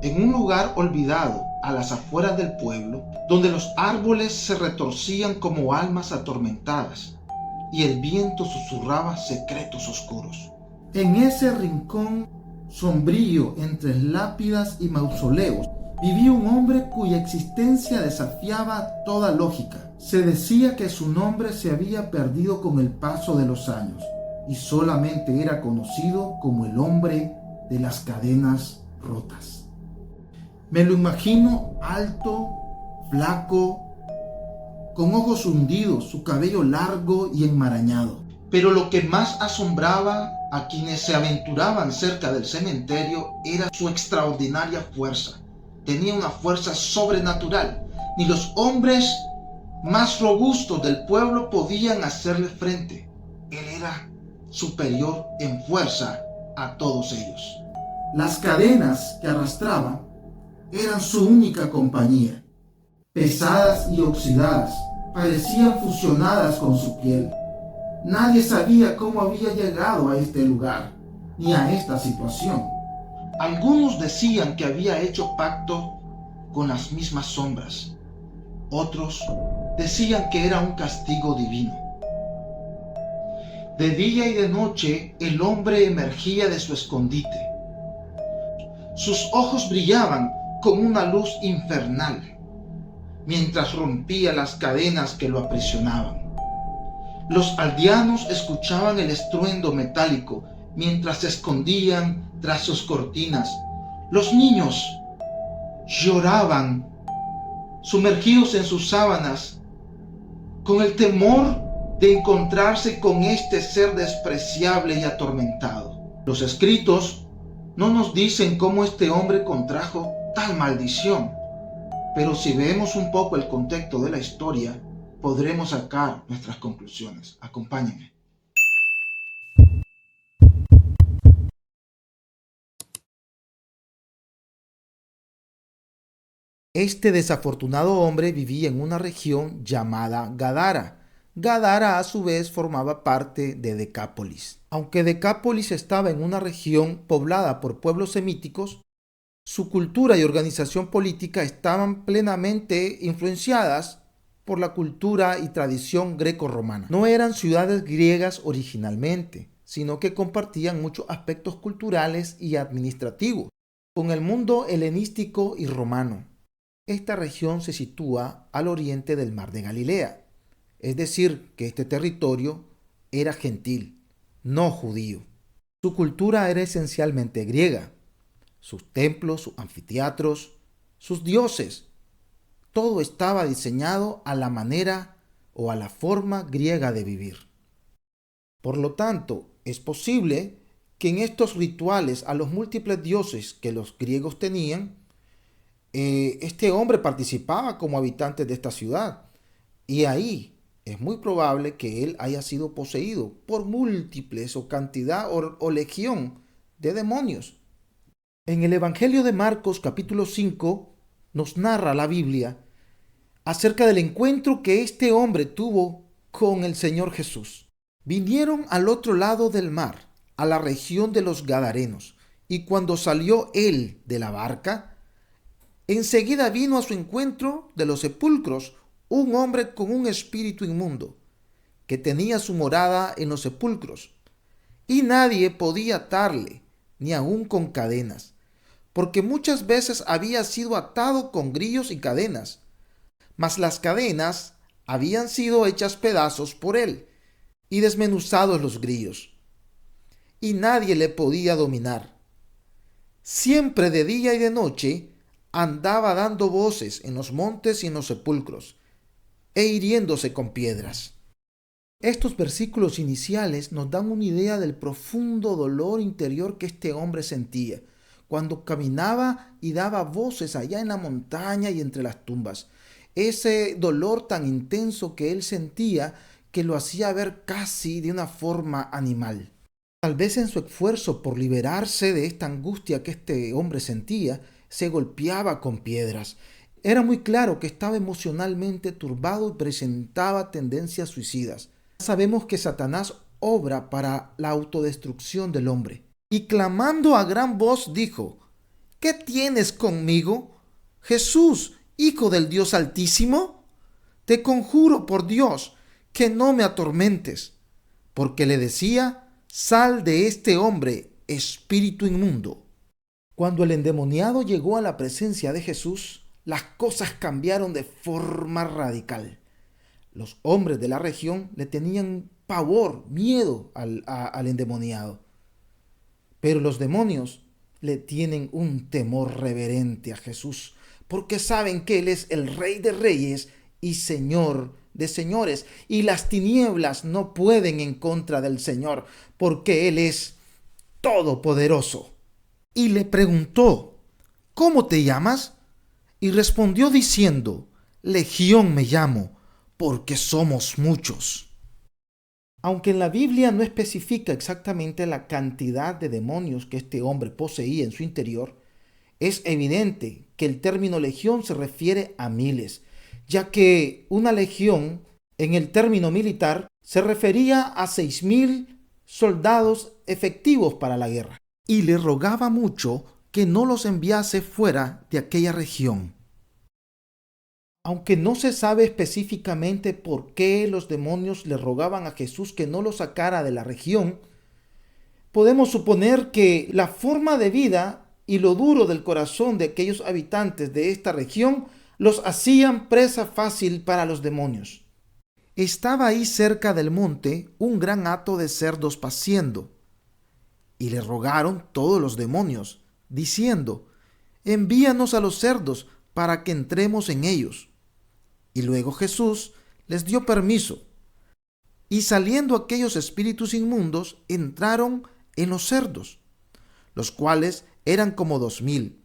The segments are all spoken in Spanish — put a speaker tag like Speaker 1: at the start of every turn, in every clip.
Speaker 1: en un lugar olvidado a las afueras del pueblo, donde los árboles se retorcían como almas atormentadas y el viento susurraba secretos oscuros. En ese rincón sombrío entre lápidas y mausoleos vivía un hombre cuya existencia desafiaba toda lógica. Se decía que su nombre se había perdido con el paso de los años y solamente era conocido como el hombre de las cadenas rotas. Me lo imagino alto, flaco, con ojos hundidos, su cabello largo y enmarañado. Pero lo que más asombraba a quienes se aventuraban cerca del cementerio era su extraordinaria fuerza. Tenía una fuerza sobrenatural. Ni los hombres más robustos del pueblo podían hacerle frente. Él era superior en fuerza a todos ellos. Las cadenas que arrastraba eran su única compañía. Pesadas y oxidadas, parecían fusionadas con su piel. Nadie sabía cómo había llegado a este lugar, ni a esta situación. Algunos decían que había hecho pacto con las mismas sombras. Otros decían que era un castigo divino. De día y de noche el hombre emergía de su escondite. Sus ojos brillaban con una luz infernal, mientras rompía las cadenas que lo aprisionaban. Los aldeanos escuchaban el estruendo metálico mientras se escondían tras sus cortinas. Los niños lloraban, sumergidos en sus sábanas, con el temor de encontrarse con este ser despreciable y atormentado. Los escritos no nos dicen cómo este hombre contrajo tal maldición, pero si vemos un poco el contexto de la historia, podremos sacar nuestras conclusiones. Acompáñenme. Este desafortunado hombre vivía en una región llamada Gadara. Gadara a su vez formaba parte de Decápolis. Aunque Decápolis estaba en una región poblada por pueblos semíticos, su cultura y organización política estaban plenamente influenciadas por la cultura y tradición greco-romana. No eran ciudades griegas originalmente, sino que compartían muchos aspectos culturales y administrativos con el mundo helenístico y romano. Esta región se sitúa al oriente del Mar de Galilea, es decir, que este territorio era gentil, no judío. Su cultura era esencialmente griega. Sus templos, sus anfiteatros, sus dioses, todo estaba diseñado a la manera o a la forma griega de vivir. Por lo tanto, es posible que en estos rituales a los múltiples dioses que los griegos tenían, este hombre participaba como habitante de esta ciudad. Y ahí es muy probable que él haya sido poseído por múltiples o cantidad o legión de demonios. En el Evangelio de Marcos capítulo 5 nos narra la Biblia acerca del encuentro que este hombre tuvo con el Señor Jesús. Vinieron al otro lado del mar, a la región de los Gadarenos, y cuando salió él de la barca, enseguida vino a su encuentro de los sepulcros un hombre con un espíritu inmundo, que tenía su morada en los sepulcros, y nadie podía atarle, ni aun con cadenas, porque muchas veces había sido atado con grillos y cadenas, mas las cadenas habían sido hechas pedazos por él y desmenuzados los grillos, y nadie le podía dominar. Siempre de día y de noche andaba dando voces en los montes y en los sepulcros, e hiriéndose con piedras. Estos versículos iniciales nos dan una idea del profundo dolor interior que este hombre sentía cuando caminaba y daba voces allá en la montaña y entre las tumbas. Ese dolor tan intenso que él sentía que lo hacía ver casi de una forma animal. Tal vez en su esfuerzo por liberarse de esta angustia que este hombre sentía, se golpeaba con piedras. Era muy claro que estaba emocionalmente turbado y presentaba tendencias suicidas. Sabemos que Satanás obra para la autodestrucción del hombre. Y clamando a gran voz dijo: ¿Qué tienes conmigo, Jesús, Hijo del Dios Altísimo? Te conjuro por Dios que no me atormentes, porque le decía: sal de este hombre, espíritu inmundo. Cuando el endemoniado llegó a la presencia de Jesús, las cosas cambiaron de forma radical. Los hombres de la región le tenían pavor, miedo al endemoniado. Pero los demonios le tienen un temor reverente a Jesús, porque saben que Él es el Rey de Reyes y Señor de señores, y las tinieblas no pueden en contra del Señor, porque Él es todopoderoso. Y le preguntó: ¿cómo te llamas? Y respondió diciendo: Legión me llamo, porque somos muchos. Aunque en la Biblia no especifica exactamente la cantidad de demonios que este hombre poseía en su interior, es evidente que el término legión se refiere a miles, ya que una legión en el término militar se refería a 6.000 soldados efectivos para la guerra, y le rogaba mucho que no los enviase fuera de aquella región. Aunque no se sabe específicamente por qué los demonios le rogaban a Jesús que no los sacara de la región, podemos suponer que la forma de vida y lo duro del corazón de aquellos habitantes de esta región los hacían presa fácil para los demonios. Estaba ahí cerca del monte un gran hato de cerdos paciendo, y le rogaron todos los demonios, diciendo: envíanos a los cerdos para que entremos en ellos. Y luego Jesús les dio permiso, y saliendo aquellos espíritus inmundos entraron en los cerdos, los cuales eran como 2.000.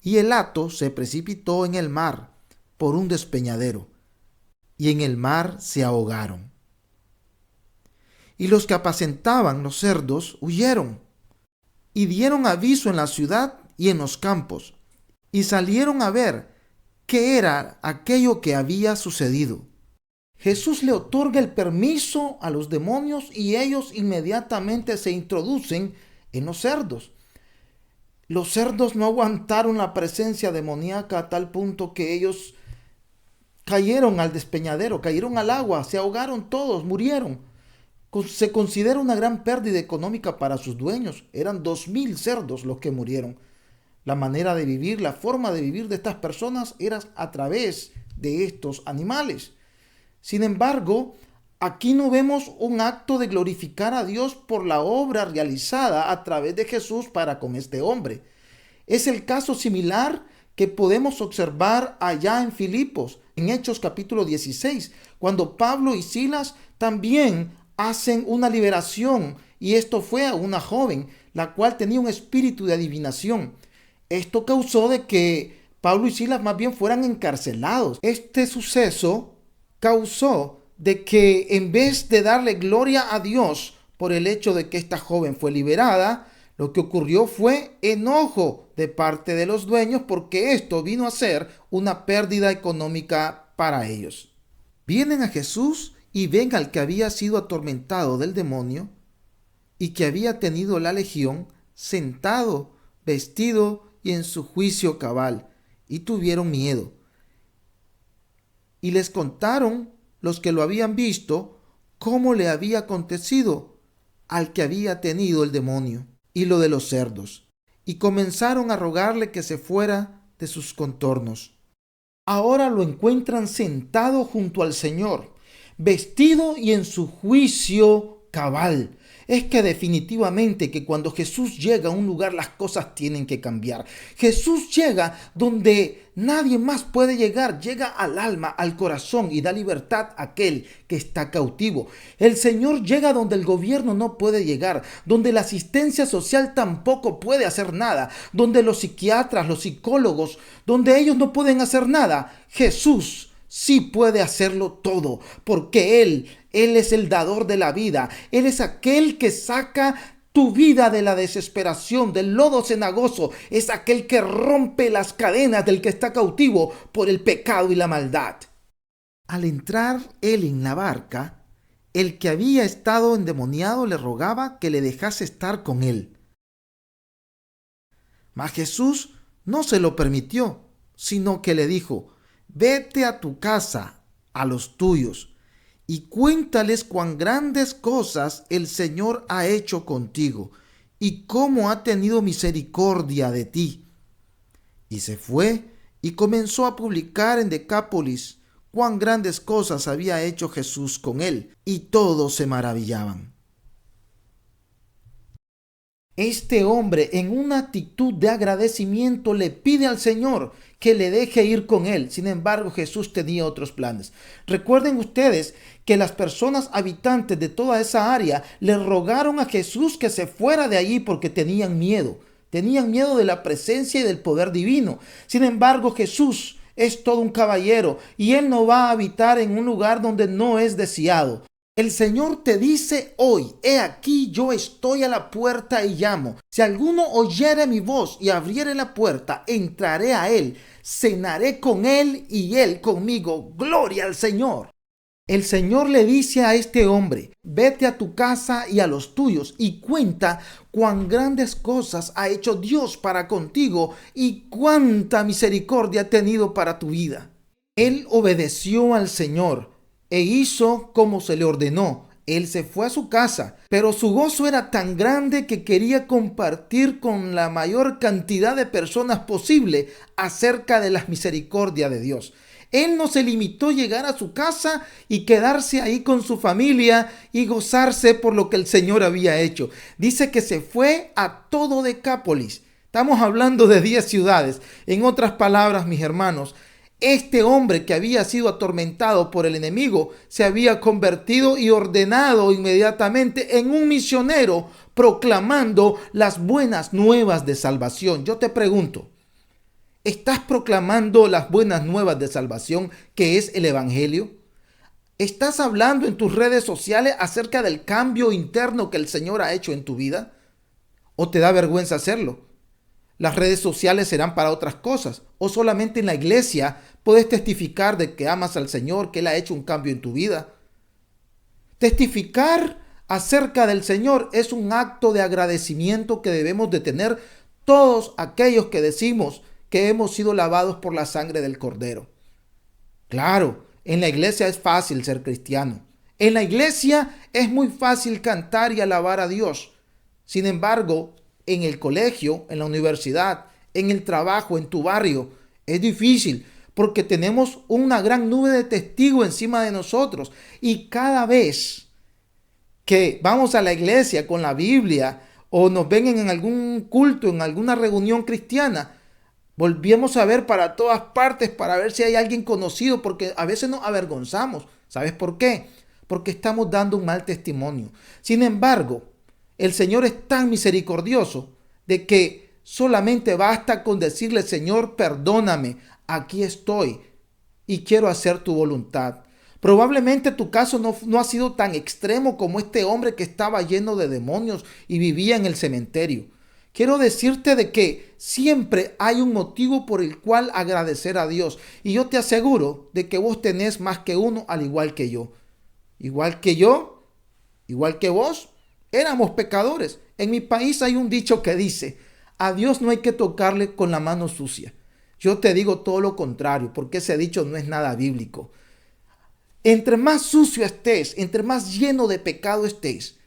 Speaker 1: Y el hato se precipitó en el mar por un despeñadero, y en el mar se ahogaron. Y los que apacentaban los cerdos huyeron, y dieron aviso en la ciudad y en los campos, y salieron a ver qué era aquello que había sucedido. Jesús le otorga el permiso a los demonios y ellos inmediatamente se introducen en los cerdos. Los cerdos no aguantaron la presencia demoníaca a tal punto que ellos cayeron al despeñadero, cayeron al agua, se ahogaron todos, murieron. Se considera una gran pérdida económica para sus dueños. Eran 2.000 cerdos los que murieron. La manera de vivir, la forma de vivir de estas personas era a través de estos animales. Sin embargo, aquí no vemos un acto de glorificar a Dios por la obra realizada a través de Jesús para con este hombre. Es el caso similar que podemos observar allá en Filipos, en Hechos capítulo 16, cuando Pablo y Silas también hacen una liberación, y esto fue a una joven, la cual tenía un espíritu de adivinación. Esto causó de que Pablo y Silas más bien fueran encarcelados. Este suceso causó de que en vez de darle gloria a Dios por el hecho de que esta joven fue liberada, lo que ocurrió fue enojo de parte de los dueños, porque esto vino a ser una pérdida económica para ellos. Vienen a Jesús y ven al que había sido atormentado del demonio y que había tenido la legión sentado, vestido y en su juicio cabal, y tuvieron miedo. Y les contaron los que lo habían visto cómo le había acontecido al que había tenido el demonio y lo de los cerdos, y comenzaron a rogarle que se fuera de sus contornos. Ahora lo encuentran sentado junto al Señor, vestido y en su juicio cabal. Es que definitivamente que cuando Jesús llega a un lugar las cosas tienen que cambiar. Jesús llega donde nadie más puede llegar, llega al alma, al corazón y da libertad a aquel que está cautivo. El Señor llega donde el gobierno no puede llegar, donde la asistencia social tampoco puede hacer nada, donde los psiquiatras, los psicólogos, donde ellos no pueden hacer nada. Jesús sí puede hacerlo todo, porque Él es el dador de la vida. Él es aquel que saca tu vida de la desesperación, del lodo cenagoso. Es aquel que rompe las cadenas del que está cautivo por el pecado y la maldad. Al entrar él en la barca, el que había estado endemoniado le rogaba que le dejase estar con él. Mas Jesús no se lo permitió, sino que le dijo: vete a tu casa, a los tuyos, y cuéntales cuán grandes cosas el Señor ha hecho contigo y cómo ha tenido misericordia de ti. Y se fue y comenzó a publicar en Decápolis cuán grandes cosas había hecho Jesús con él, y todos se maravillaban. Este hombre, en una actitud de agradecimiento, le pide al Señor que le deje ir con él. Sin embargo, Jesús tenía otros planes. Recuerden ustedes que las personas habitantes de toda esa área le rogaron a Jesús que se fuera de allí porque tenían miedo. Tenían miedo de la presencia y del poder divino. Sin embargo, Jesús es todo un caballero y él no va a habitar en un lugar donde no es deseado. El Señor te dice hoy: he aquí, yo estoy a la puerta y llamo. Si alguno oyere mi voz y abriere la puerta, entraré a él, cenaré con él y él conmigo. Gloria al Señor. El Señor le dice a este hombre: vete a tu casa y a los tuyos y cuenta cuán grandes cosas ha hecho Dios para contigo y cuánta misericordia ha tenido para tu vida. Él obedeció al Señor e hizo como se le ordenó. Él se fue a su casa, pero su gozo era tan grande que quería compartir con la mayor cantidad de personas posible acerca de la misericordia de Dios. Él no se limitó a llegar a su casa y quedarse ahí con su familia y gozarse por lo que el Señor había hecho. Dice que se fue a todo Decápolis. Estamos hablando de 10 ciudades. En otras palabras, mis hermanos, este hombre que había sido atormentado por el enemigo se había convertido y ordenado inmediatamente en un misionero proclamando las buenas nuevas de salvación. Yo te pregunto, ¿estás proclamando las buenas nuevas de salvación, que es el Evangelio? ¿Estás hablando en tus redes sociales acerca del cambio interno que el Señor ha hecho en tu vida? ¿O te da vergüenza hacerlo? Las redes sociales serán para otras cosas, o solamente en la iglesia puedes testificar de que amas al Señor, que Él ha hecho un cambio en tu vida. Testificar acerca del Señor es un acto de agradecimiento que debemos de tener todos aquellos que decimos que hemos sido lavados por la sangre del Cordero. Claro, en la iglesia es fácil ser cristiano. En la iglesia es muy fácil cantar y alabar a Dios. Sin embargo, en el colegio, en la universidad, en el trabajo, en tu barrio, es difícil porque tenemos una gran nube de testigos encima de nosotros. Y cada vez que vamos a la iglesia con la Biblia o nos ven en algún culto, en alguna reunión cristiana, volvemos a ver para todas partes para ver si hay alguien conocido, porque a veces nos avergonzamos. ¿Sabes por qué? Porque estamos dando un mal testimonio. Sin embargo, el Señor es tan misericordioso de que solamente basta con decirle: Señor, perdóname, aquí estoy y quiero hacer tu voluntad. Probablemente tu caso no ha sido tan extremo como este hombre que estaba lleno de demonios y vivía en el cementerio. Quiero decirte de que siempre hay un motivo por el cual agradecer a Dios. Y yo te aseguro de que vos tenés más que uno, al igual que yo. Igual que yo, igual que vos, éramos pecadores. En mi país hay un dicho que dice: a Dios no hay que tocarle con la mano sucia. Yo te digo todo lo contrario, porque ese dicho no es nada bíblico. Entre más sucio estés, entre más lleno de pecado estés,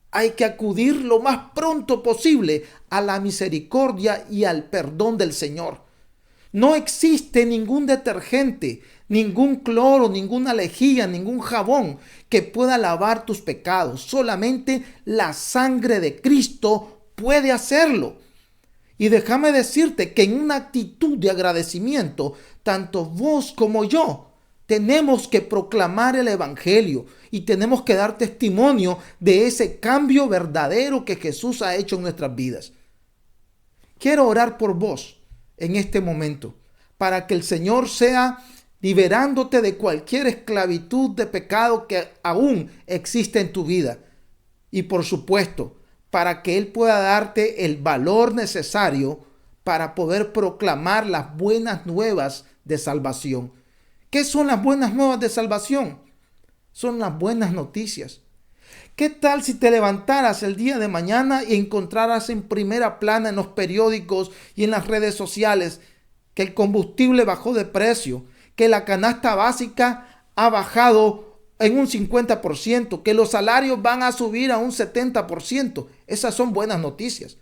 Speaker 1: hay que acudir lo más pronto posible a la misericordia y al perdón del Señor. No existe ningún detergente, ningún cloro, ninguna lejía, ningún jabón que pueda lavar tus pecados. Solamente la sangre de Cristo puede hacerlo. Y déjame decirte que en una actitud de agradecimiento, tanto vos como yo tenemos que proclamar el Evangelio y tenemos que dar testimonio de ese cambio verdadero que Jesús ha hecho en nuestras vidas. Quiero orar por vos en este momento para que el Señor sea liberándote de cualquier esclavitud de pecado que aún existe en tu vida. Y por supuesto, para que Él pueda darte el valor necesario para poder proclamar las buenas nuevas de salvación. ¿Qué son las buenas nuevas de salvación? Son las buenas noticias. ¿Qué tal si te levantaras el día de mañana y encontraras en primera plana en los periódicos y en las redes sociales que el combustible bajó de precio, que la canasta básica ha bajado en un 50%, que los salarios van a subir a un 70%? Esas son buenas noticias.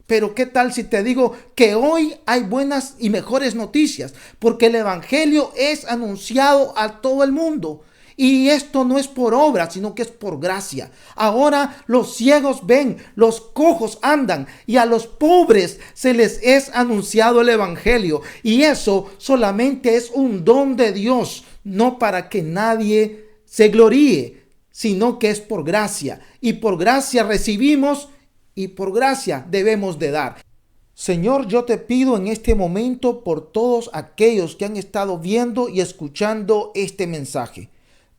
Speaker 1: Pero ¿qué tal si te digo que hoy hay buenas y mejores noticias? Porque el Evangelio es anunciado a todo el mundo. Y esto no es por obra, sino que es por gracia. Ahora los ciegos ven, los cojos andan y a los pobres se les es anunciado el Evangelio. Y eso solamente es un don de Dios, no para que nadie se gloríe, sino que es por gracia. Y por gracia recibimos y por gracia debemos de dar. Señor, yo te pido en este momento por todos aquellos que han estado viendo y escuchando este mensaje.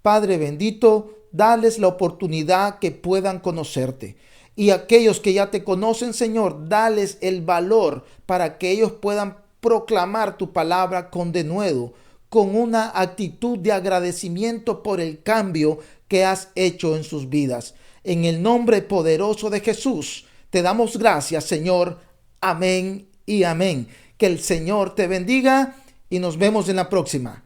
Speaker 1: Padre bendito, dales la oportunidad que puedan conocerte. Y aquellos que ya te conocen, Señor, dales el valor para que ellos puedan proclamar tu palabra con denuedo, con una actitud de agradecimiento por el cambio que has hecho en sus vidas. En el nombre poderoso de Jesús, te damos gracias, Señor. Amén y amén. Que el Señor te bendiga y nos vemos en la próxima.